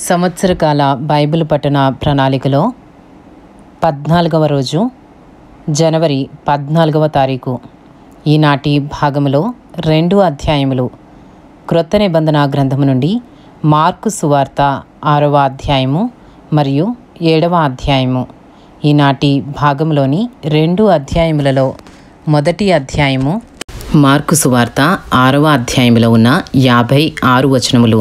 సంవత్సరకాల Bible పఠన ప్రణాళికలో 14వ రోజు జనవరి 14వ తారీఖు. ఈనాటి భాగములో 2 అధ్యాయములు క్రొత్త నిబంధన గ్రంథము నుండి మార్కు సువార్త 6వ అధ్యాయము మరియు 7వ అధ్యాయము. ఈనాటి భాగంలోని 2 అధ్యాయములలో మొదటి అధ్యాయము మార్కు సువార్త 6వ అధ్యాయంలో ఉన్న 56 వచనములు.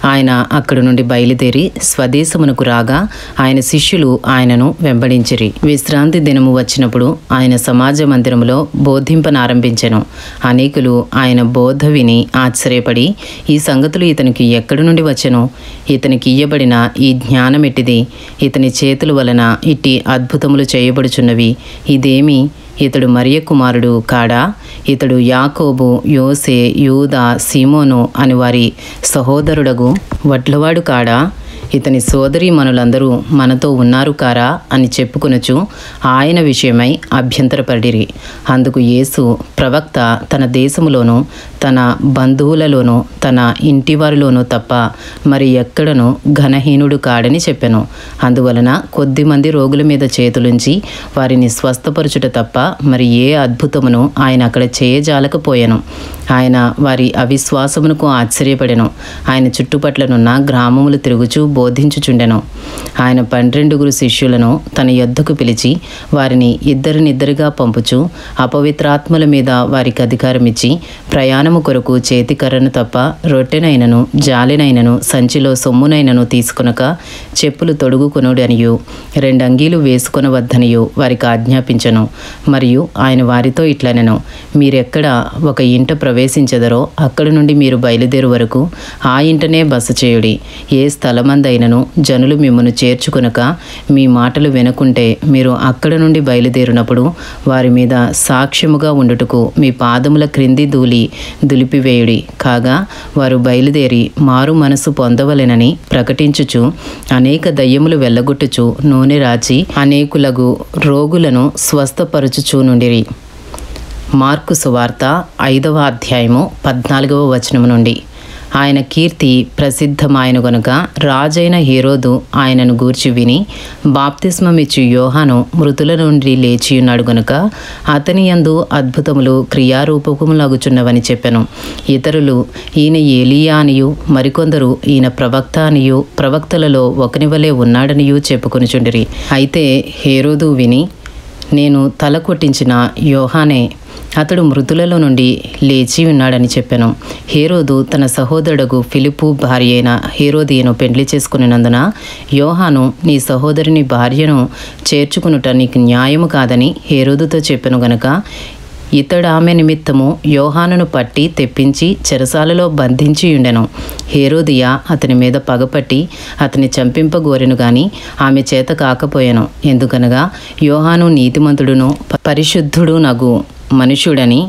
ఆయన అక్కడి నుండి బయలుదేరి స్వదేశమునకు రాగా ఆయన శిష్యులు ఆయనను వెంబడించిరి. విశ్రాంతి దినము వచ్చినప్పుడు ఆయన సమాజ మందిరములో బోధింపనారంభించెను. అనేకులు ఆయన బోధ విని ఆశ్చర్యపడి, ఈ సంగతులు ఇతనికి ఎక్కడి నుండి వచ్చెను? ఇతనికి ఇయ్యబడిన ఈ జ్ఞానం ఎట్టిది? ఇతని చేతుల వలన ఇట్టి అద్భుతములు చేయబడుచున్నవి. ఇదేమి? ఇతడు మరియ కుమారుడు కాడా? ఇతడు యాకోబు, యోసే, యూదా, సీమోను అని వారి సహోదరుడగు వడ్లవాడు కాడా? ఇతని సోదరీమణులందరూ మనతో ఉన్నారు కారా అని చెప్పుకొనుచు ఆయన విషయమై అభ్యంతరపడిరి. అందుకు యేసు, ప్రవక్త తన దేశములోనూ తన బంధువులలోనూ తన ఇంటివారిలోనూ తప్ప మరి ఎక్కడనూ ఘనహీనుడు కాడని చెప్పెను. అందువలన కొద్దిమంది రోగుల మీద చేతులుంచి వారిని స్వస్థపరచుట తప్ప మరి ఏ అద్భుతమును ఆయన అక్కడ చేయజాలకపోయెను. ఆయన వారి అవిశ్వాసమునకు ఆశ్చర్యపడెను. ఆయన చుట్టుపట్లనున్న గ్రామములు తిరుగుచూ బోధించుచుండెను. ఆయన 12 శిష్యులను తన యొద్దకు పిలిచి వారిని ఇద్దరినిద్దరుగా పంపుచు అపవిత్రాత్మల మీద వారికి అధికారమిచ్చి, ప్రయాణము కొరకు చేతికర్రను తప్ప రొట్టెనైనను జాలినైనను సంచిలో సొమ్మునైనను తీసుకొనక చెప్పులు తొడుగుకొనుడనియు 2 అంగీలు వేసుకొనవద్దనియు వారికి ఆజ్ఞాపించెను. మరియు ఆయన వారితో ఇట్లనెను, మీరెక్కడ ఒక ఇంట ప్రవేశించెదరో అక్కడి నుండి మీరు బయలుదేరు వరకు ఆ ఇంటనే బస చేయుడి. ఏ స్థలమందైనను జనులు మిమ్మను చేర్చుకొనక మీ మాటలు వినకుంటే మీరు అక్కడ నుండి బయలుదేరినప్పుడు వారి మీద సాక్ష్యముగా ఉండుటకు మీ పాదముల క్రింది ధూళి దులిపివేయుడి. కాగా వారు బయలుదేరి మారు మనసు పొందవలెనని ప్రకటించుచు అనేక దయ్యములు వెళ్ళగొట్టుచు నూనె రాచి అనేకులగు రోగులను స్వస్థపరచుచూ నుండిరి. మార్కు సువార్త 5వ అధ్యాయము 14వ వచనము నుండి. ఆయన కీర్తి ప్రసిద్ధమాయను గనుక రాజైన హేరోదు ఆయనను గూర్చి విని, బాప్తిస్మమిచ్చు యోహాను మృతుల నుండి లేచియున్నాడు గనుక అతని యందు అద్భుతములు క్రియారూపకములగుచున్నవని చెప్పెను. ఇతరులు ఈయన ఏలియా అనియు, మరికొందరు ఈయన ప్రవక్త అనియు, ప్రవక్తలలో ఒకని వలె ఉన్నాడనియు చెప్పుకొనుచుండిరి. అయితే హేరోదు విని, నేను తల కొట్టించిన యోహానే, అతడు మృతులలో నుండి లేచి ఉన్నాడని చెప్పాను. హేరోదు తన సహోదరుడు ఫిలిప్పు భార్య అయిన హేరోదియను పెండ్లి చేసుకునేందున యోహాను, నీ సహోదరుని భార్యను చేర్చుకునుట నీకు న్యాయము కాదని హేరోదుతో చెప్పెను గనుక ఇతడు ఆమె నిమిత్తము యోహానును పట్టి తెప్పించి చెరసాలలో బంధించి ఉండెను. హేరోదియ అతని మీద పగపట్టి అతని చంపింపగోరెను గాని ఆమె చేత కాకపోయాను. ఎందుకనగా యోహాను నీతిమంతుడును పరిశుద్ధుడు నగు మనుష్యుడని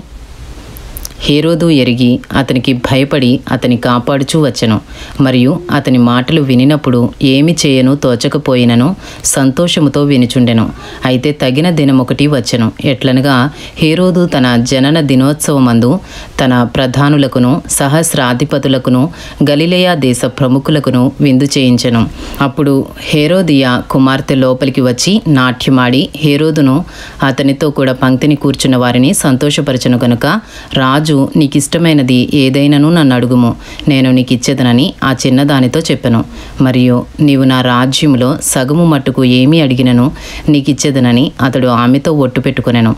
హేరోదు ఎరిగి అతనికి భయపడి అతని కాపాడుచూ వచ్చెను. మరియు అతని మాటలు వినినప్పుడు ఏమి చేయను తోచకపోయినను సంతోషముతో వినుచుండెను. అయితే తగిన దినమొకటి వచ్చెను. ఎట్లనగా హేరోదు తన జనన దినోత్సవమందు తన ప్రధానులకును సహస్రాధిపతులకును గలిలయ దేశ ప్రముఖులకును విందు చేయించెను. అప్పుడు హేరోదియ కుమార్తె లోపలికి వచ్చి నాట్యమాడి హేరోదును అతనితో కూడా పంక్తిని కూర్చున్న వారిని సంతోషపరచెను. కనుక రాజు, నీకిష్టమైనది ఏదైనాను నన్ను అడుగుము, నేను నీకు ఇచ్చేదనని ఆ చిన్నదానితో చెప్పెను. మరియు నీవు నా రాజ్యములో సగము మట్టుకు ఏమీ అడిగినను నీకిచ్చేదనని అతడు ఆమెతో ఒట్టు పెట్టుకొనెను.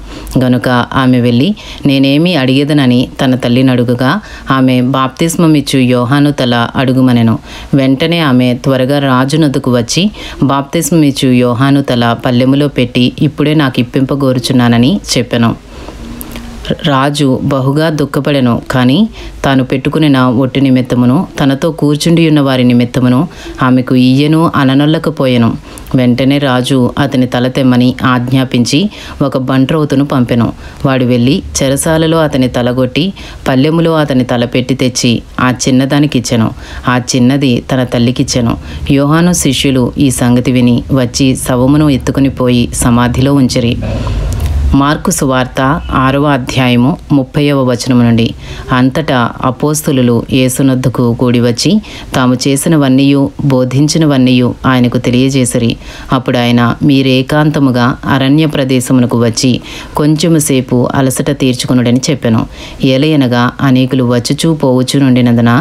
గనుక ఆమె వెళ్ళి నేనేమీ అడిగేదనని తన తల్లిని అడుగగా ఆమె బాప్తిస్మమిచ్చు యోహాను తల అడుగుమనెను. వెంటనే ఆమె త్వరగా రాజునొద్దకు వచ్చి బాప్తిస్మమిచ్చు యోహాను తల పల్లెములో పెట్టి ఇప్పుడే నాకు ఇప్పింపగోరుచున్నానని చెప్పెను. రాజు బహుగా దుఃఖపడెను. కానీ తాను పెట్టుకునిన ఒట్టి నిమిత్తమును తనతో కూర్చుండి ఉన్న వారి నిమిత్తమును ఆమెకు ఇయ్యను అననొల్లకపోయెను. వెంటనే రాజు అతని తల తెమ్మని ఆజ్ఞాపించి ఒక బంట్రౌతును పంపెను. వాడు వెళ్ళి చెరసాలలో అతని తలగొట్టి పల్లెములో అతని తల పెట్టి తెచ్చి ఆ చిన్నదానికిచ్చెను. ఆ చిన్నది తన తల్లికిచ్చెను. యోహాను శిష్యులు ఈ సంగతి విని వచ్చి శవమును ఎత్తుకుని పోయి సమాధిలో ఉంచిరి. మార్కు సువార్త 6వ అధ్యాయము 30వ వచనము నుండి. అంతటా అపోస్తలులు యేసునొద్దకు కూడి వచ్చి తాము చేసినవన్నీయు బోధించినవన్నీయు ఆయనకు తెలియజేసిరి. అప్పుడు ఆయన, మీరేకాంతముగా అరణ్య ప్రదేశమునకు వచ్చి కొంచెము సేపు అలసట తీర్చుకొనుడని చెప్పెను. ఏలయనగా అనేకులు వచ్చుచూ పోవచ్చు నుండినందున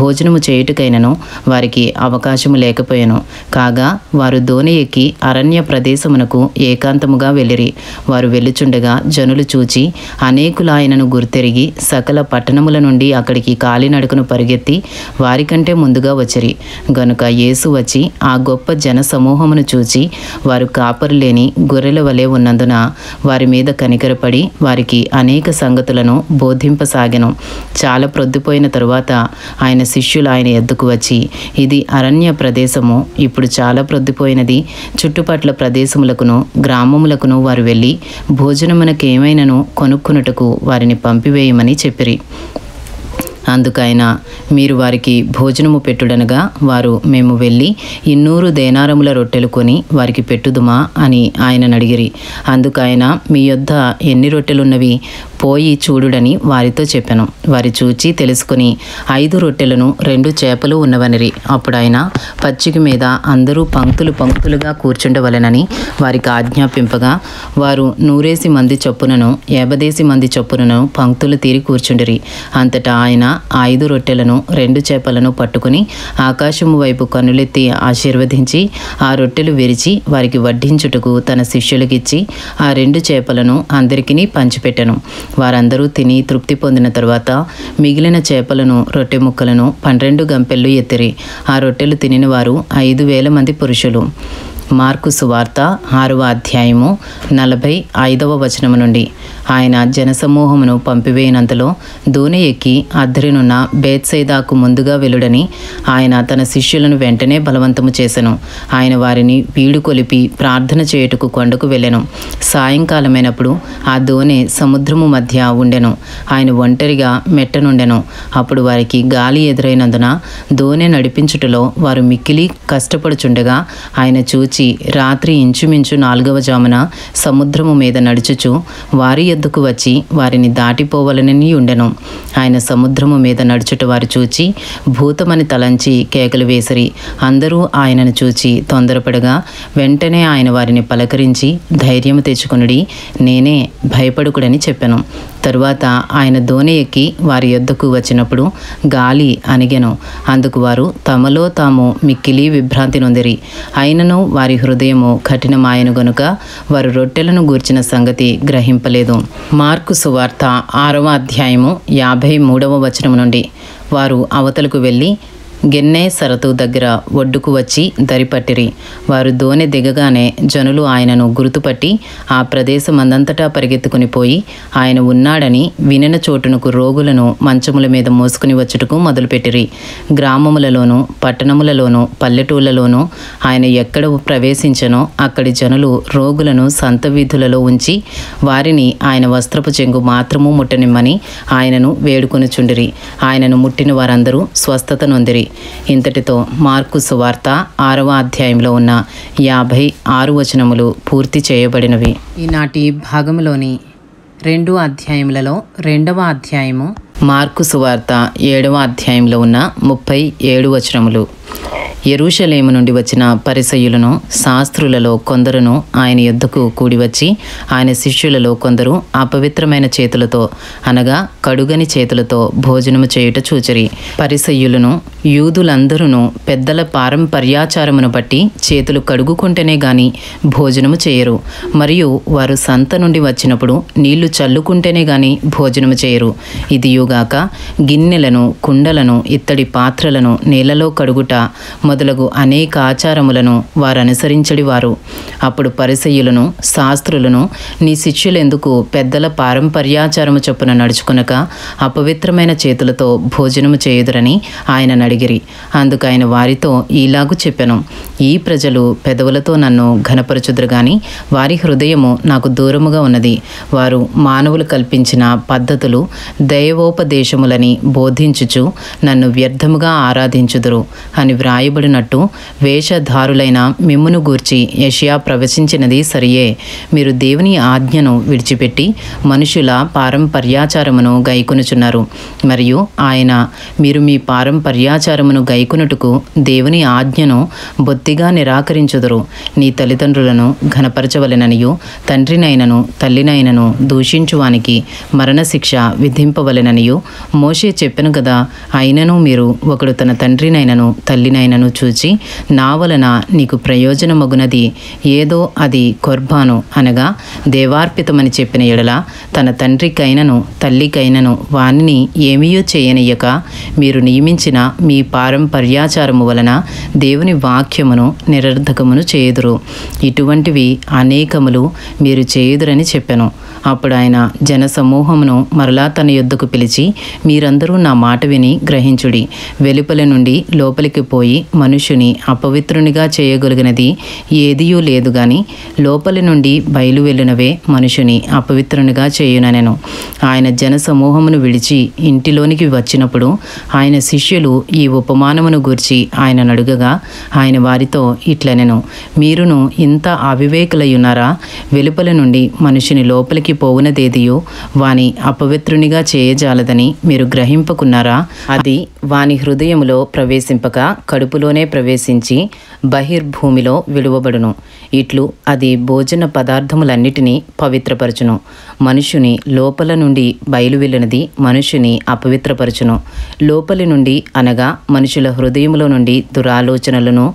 భోజనము చేయుటకైనను వారికి అవకాశము లేకపోయెను. కాగా వారు దోణి ఎక్కి అరణ్య ప్రదేశమునకు ఏకాంతముగా వెళ్ళిరి. వారు వెళ్ళుచుండగా జనులు చూచి అనేకులు ఆయనను గుర్తెరిగి సకల పట్టణముల నుండి అక్కడికి కాలినడకను పరిగెత్తి వారికంటే ముందుగా వచ్చిరి. గనుక యేసు వచ్చి ఆ గొప్ప జన సమూహమును చూచి వారు కాపరు లేని గొర్రెల వలె ఉన్నందున వారి మీద కనికరపడి వారికి అనేక సంగతులను బోధింపసాగెను. చాలా ప్రొద్దుపోయిన తరువాత ఆయన శిష్యులు ఆయన ఎద్దుకు వచ్చి, ఇది అరణ్య ప్రదేశము, ఇప్పుడు చాలా ప్రొద్దుపోయినది. చుట్టుపట్ల ప్రదేశములకును గ్రామములకును వారు వెళ్ళి భోజనమునకేమైనను కొనుక్కున్నటకు వారిని పంపివేయమని చెప్పిరి. అందుకైనా, మీరు వారికి భోజనము పెట్టుడనగా వారు, మేము వెళ్ళి 200 దేనారముల రొట్టెలు కొని వారికి పెట్టుదుమా అని ఆయనను అడిగిరి. అందుకైన, మీ యొద్ద ఎన్ని రొట్టెలున్నవి పోయి చూడుడని వారితో చెప్పాను. వారి చూచి తెలుసుకుని 5 రొట్టెలను 2 చేపలు ఉన్నవనిరి. అప్పుడు ఆయన పచ్చిక మీద అందరూ పంక్తులుగా కూర్చుండవలెనని వారికి ఆజ్ఞాపింపగా వారు 100 మంది చొప్పునను 50 మంది చొప్పునను పంక్తులు తీరి కూర్చుండిరి. అంతటా ఆయన 5 రొట్టెలను 2 చేపలను పట్టుకుని ఆకాశము వైపు కన్నులెత్తి ఆశీర్వదించి ఆ రొట్టెలు విరిచి వారికి వడ్డించుటకు తన శిష్యులకిచ్చి ఆ 2 చేపలను అందరికీ పంచిపెట్టెను. వారందరూ తిని తృప్తి పొందిన తరువాత మిగిలిన చేపలను రొట్టె ముక్కలను 12 గంపెళ్ళు ఎత్తిరి. ఆ రొట్టెలు తినిన వారు 5,000 మంది పురుషులు. మార్కు సువార్త 6వ అధ్యాయము 45వ వచనము నుండి. ఆయన జనసమూహమును పంపివేయనంతలో దోణి ఎక్కి అద్దరినున్న బేత్సైదాకు ముందుగా వెలుడని ఆయన తన శిష్యులను వెంటనే బలవంతము చేసెను. ఆయన వారిని వీడు కొలిపి ప్రార్థన చేయుటకు కొండకు వెళ్ళెను. సాయంకాలమైనప్పుడు ఆ దోణి సముద్రము మధ్య ఉండెను. ఆయన ఒంటరిగా మెట్టనుండెను. అప్పుడు వారికి గాలి ఎదురైనందున దోణి నడిపించుటలో వారు మిక్కిలి కష్టపడుచుండగా ఆయన చూచి రాత్రి ఇంచుమించు 4వ జామున సముద్రము మీద నడుచుచు వారి యొద్దకు వచ్చి వారిని దాటిపోవలనని ఉండెను. ఆయన సముద్రము మీద నడుచుట వారు చూచి భూతమని తలంచి కేకలు వేసిరి. అందరూ ఆయనను చూచి తొందరపడగా వెంటనే ఆయన వారిని పలకరించి, ధైర్యము తెచ్చుకొనుడి, నేనే, భయపడుకుడని చెప్పెను. తరువాత ఆయన దోణి ఎక్కి వారి యొద్దకు వచ్చినప్పుడు గాలి అణిగెను. అందుకు వారు తమలో తాము మిక్కిలి విభ్రాంతి నొందిరి. అయినను వారి హృదయము కఠినమాయను గనుక వారు రొట్టెలను గూర్చిన సంగతి గ్రహింపలేదు. మార్కు సువార్త 6వ అధ్యాయము 53వ వచనము నుండి. వారు అవతలకు వెళ్ళి గెన్నేసరతు దగ్గర ఒడ్డుకు వచ్చి దరిపట్టిరి. వారు దోణి దిగగానే జనులు ఆయనను గుర్తుపట్టి ఆ ప్రదేశమందంతటా పరిగెత్తుకుని పోయి ఆయన ఉన్నాడని వినిన చోటునకు రోగులను మంచముల మీద మోసుకుని వచ్చుటకు మొదలుపెట్టిరి. గ్రామములలోనూ పట్టణములలోనూ పల్లెటూళ్ళలోనూ ఆయన ఎక్కడ ప్రవేశించనో అక్కడి జనులు రోగులను సంత వీధులలో ఉంచి వారిని ఆయన వస్త్రపు చెంగు మాత్రము ముట్టనిమ్మని ఆయనను వేడుకొనుచుండిరి. ఆయనను ముట్టిన వారందరూ స్వస్థత నొందిరి. ఇంతటితో మార్కు సువార్త 6వ అధ్యాయంలో ఉన్న 56 వచనములు పూర్తి చేయబడినవి. ఈనాటి భాగంలోని 2 అధ్యాయములలో 2వ అధ్యాయము మార్కు సువార్త 7వ అధ్యాయంలో ఉన్న 37 వచనములు. యెరూషలేము నుండి వచ్చిన పరిసయ్యులను శాస్త్రులలో కొందరును ఆయన యొద్దకు కూడివచ్చి ఆయన శిష్యులలో కొందరు అపవిత్రమైన చేతులతో అనగా కడుగని చేతులతో భోజనము చేయుట చూచిరి. పరిసయ్యులను యూదులందరూ పెద్దల పారంపర్యాచారమును బట్టి చేతులు కడుగుకుంటేనే గాని భోజనము చేయరు. మరియు వారు సంత నుండి వచ్చినప్పుడు నీళ్లు చల్లుకుంటేనే గాని భోజనము చేయరు. ఇదియుగాక గిన్నెలను కుండలను ఇత్తడి పాత్రలను నీళ్లలో కడుగుట మొదలగు అనేక ఆచారములను వారు అనుసరించడివారు. అప్పుడు పరిసయ్యులను శాస్త్రులను, నీ శిష్యులెందుకు పెద్దల పారంపర్యాచారము చొప్పున నడుచుకునక అపవిత్రమైన చేతులతో భోజనము చేయుదురని ఆయన అడిగిరి. అందుకు ఆయన వారితో ఈలాగు చెప్పెను, ఈ ప్రజలు పెదవులతో నన్ను ఘనపరచుదురు గాని వారి హృదయము నాకు దూరముగా ఉన్నది. వారు మానవులు కల్పించిన పద్ధతులు దైవోపదేశములని బోధించుచు నన్ను వ్యర్థముగా ఆరాధించుదురు అని అని వ్రాయబడినట్టు వేషధారులైన మిమ్మును గూర్చి యెషయా ప్రవచించినది సరియే. మీరు దేవుని ఆజ్ఞను విడిచిపెట్టి మనుషుల పారంపర్యాచారమును గైకొనుచున్నారు. మరియు ఆయన, మీరు మీ పారంపర్యాచారమును గైకొనుటకు దేవుని ఆజ్ఞను బొత్తిగా నిరాకరించుదురు. నీ తల్లిదండ్రులను ఘనపరచవలెననియు తండ్రినైనను తల్లినైనను దూషించువానికి మరణశిక్ష విధింపవలెననియు మోషే చెప్పెను కదా. అయినను మీరు ఒకడు తన తండ్రినైనను తల్లినైనను చూచి, నా వలన నీకు ప్రయోజనమగునది ఏదో అది కొర్బాను అనగా దేవార్పితమని చెప్పిన ఎడల, తన తండ్రికైనను తల్లికైనను వానిని ఏమీయూ చేయనియ్యక మీరు నియమించిన మీ పారంపర్యాచారము వలన దేవుని వాక్యమును నిరర్ధకమును చేయుదురు. ఇటువంటివి అనేకములు మీరు చేయుదురని చెప్పెను. అప్పుడు ఆయన జనసమూహమును మరలా తన యొద్దకు పిలిచి, మీరందరూ నా మాట విని గ్రహించుడి. వెలుపల నుండి లోపలికి పోయి మనుషుని అపవిత్రునిగా చేయగలిగినది ఏదియూ లేదు గాని, లోపలి నుండి బయలు వెళ్ళినవే మనుషుని అపవిత్రునిగా చేయుననెను. ఆయన జనసమూహమును విడిచి ఇంటిలోనికి వచ్చినప్పుడు ఆయన శిష్యులు ఈ ఉపమానమును గూర్చి ఆయన నడుగగా, ఆయన వారితో ఇట్లనెను, మీరును ఇంత అవివేకులయ్యున్నారా? వెలుపల నుండి మనుషుని లోపలికి పోవునదేదియో వాని అపవిత్రునిగా చేయజాలదని మీరు గ్రహింపకున్నారా? అది వాని హృదయములో ప్రవేశింపక కడుపులోనే ప్రవేశించి బహిర్భూమిలో విడువబడును. ఇట్లు అది భోజన పదార్థములన్నిటినీ పవిత్రపరచును. మనుషుని లోపల నుండి బయలు వెళ్ళినది మనుషుని అపవిత్రపరచును. లోపలి నుండి అనగా మనుషుల హృదయములో నుండి దురాలోచనలను,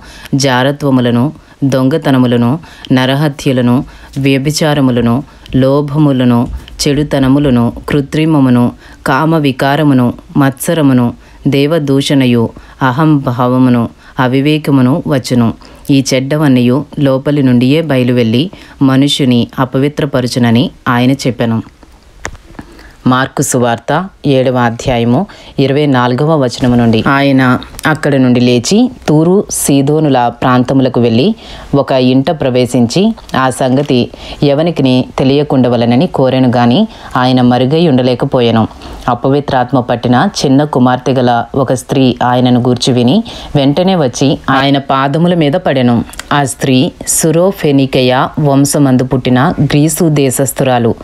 జారత్వములను, దొంగతనములను, నరహత్యలను, వ్యభిచారములను, లోభములను, చెడుతనములను, కృత్రిమమును, కామ వికారమును, మత్సరమును, దేవదూషణయు, అహంభావమును, అవివేకమును వచ్చును. ఈ చెడ్డవన్నయు లోపలి నుండియే బయలువెళ్ళి మనుషుని అపవిత్రపరచునని ఆయన చెప్పెను. మార్కు సువార్త 7వ అధ్యాయము 24వ వచనము నుండి. ఆయన అక్కడి నుండి లేచి తూరు సీదోనుల ప్రాంతములకు వెళ్ళి ఒక ఇంట ప్రవేశించి ఆ సంగతి ఎవనికిని తెలియకుండవలనని కోరెను గాని ఆయన మరుగై ఉండలేకపోయెను. అపవిత్రాత్మ పట్టిన చిన్న కుమార్తె గల ఒక స్త్రీ ఆయనను గూర్చి విని వెంటనే వచ్చి ఆయన పాదముల మీద పడెను. ఆ స్త్రీ సురోఫెనికయ వంశమందు పుట్టిన గ్రీసు దేశస్థురాలు.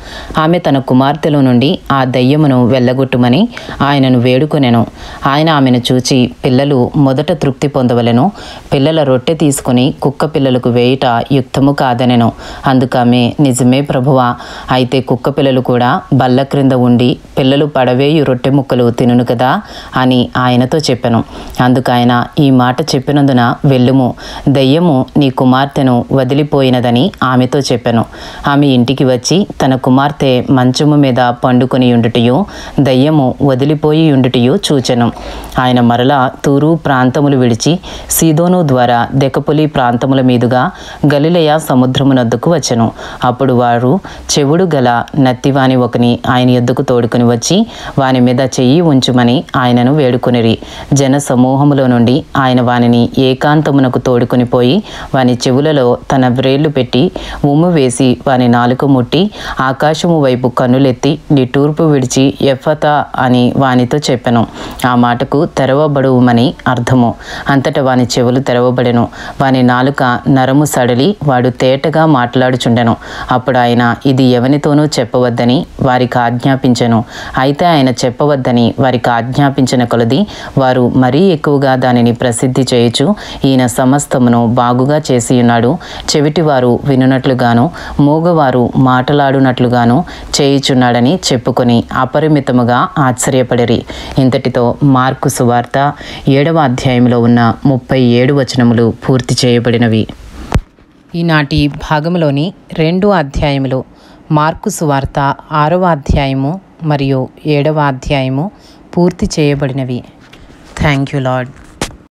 ఆమె తన కుమార్తెలో నుండి ఆ దయ్యమును వెళ్ళగొట్టుమని ఆయనను వేడుకొనెను. ఆయన ఆమెను చూచి, పిల్లలు మొదట తృప్తి పొందవలెను, పిల్లల రొట్టె తీసుకుని కుక్క పిల్లలకు వేయుట యుక్తము కాదనెను. అందుకామె, నిజమే ప్రభువా, అయితే కుక్క పిల్లలు కూడా బల్ల క్రింద ఉండి పిల్లలు పడవేయు రొట్టె ముక్కలు తినును కదా అని ఆయనతో చెప్పెను. అందుకైన ఈ మాట చెప్పినందున వెళ్ళుము, దయ్యము నీ కుమార్తెను వదిలిపోయినదని ఆమెతో చెప్పెను. ఆమె ఇంటికి వచ్చి తన కుమార్తె మంచము మీద పండుకొని ఉండుటయు దయ్యము వదిలిపోయి ఉండుటయు చూచెను. ఆయన మరలా తూరు ప్రాంతములు విడిచి సీదోను ద్వారా దెకపొలి ప్రాంతముల మీదుగా గలిలయ సముద్రమునొద్దకు వచ్చెను. అప్పుడు వారు చెవుడు గల నత్తివాని ఒకని ఆయన యొద్దకు తోడుకొని వచ్చి వాని మీద చెయ్యి ఉంచుమని ఆయనను వేడుకొనిరి. జన సమూహములో నుండి ఆయన వానిని ఏకాంతమునకు తోడుకొని పోయి వాని చెవులలో తన వ్రేళ్లు పెట్టి ఉమ్ము వేసి వాని నాలుక ముట్టి ఆకాశము వైపు కన్నులెత్తి నిట్టూర్పు విడిచి ఎఫతా అని వానితో చెప్పెను. ఆ మాటకు తెరవబడుమని అర్థము. అంతటా వాని చెవులు తెరవబడెను. వాని నాలుక నరము సడలి వాడు తేటగా మాట్లాడుచుండెను. అప్పుడు ఆయన ఇది ఎవనితోనూ చెప్పవద్దని వారికి ఆజ్ఞాపించెను. అయితే ఆయన చెప్పవద్దని వారికి ఆజ్ఞాపించిన కొలది వారు మరీ ఎక్కువగా దానిని ప్రసిద్ధి చేయుచు, ఈయన సమస్తమును బాగుగా చేసి ఉన్నాడు, చెవిటివారు వినునట్లుగాను మూగవారు మాటలాడునట్లుగాను చేయుచున్నాడని చెప్పుకొని అపరిమితముగా ఆశ్చర్యపడిరి. ఇంతటితో మార్కు సువార్త 7వ అధ్యాయంలో ఉన్న 37 వచనములు పూర్తి చేయబడినవి. ఈనాటి భాగంలోని 2 అధ్యాయములు మార్కు సువార్త 6వ అధ్యాయము మరియు 7వ అధ్యాయము పూర్తి చేయబడినవి. Thank you lord.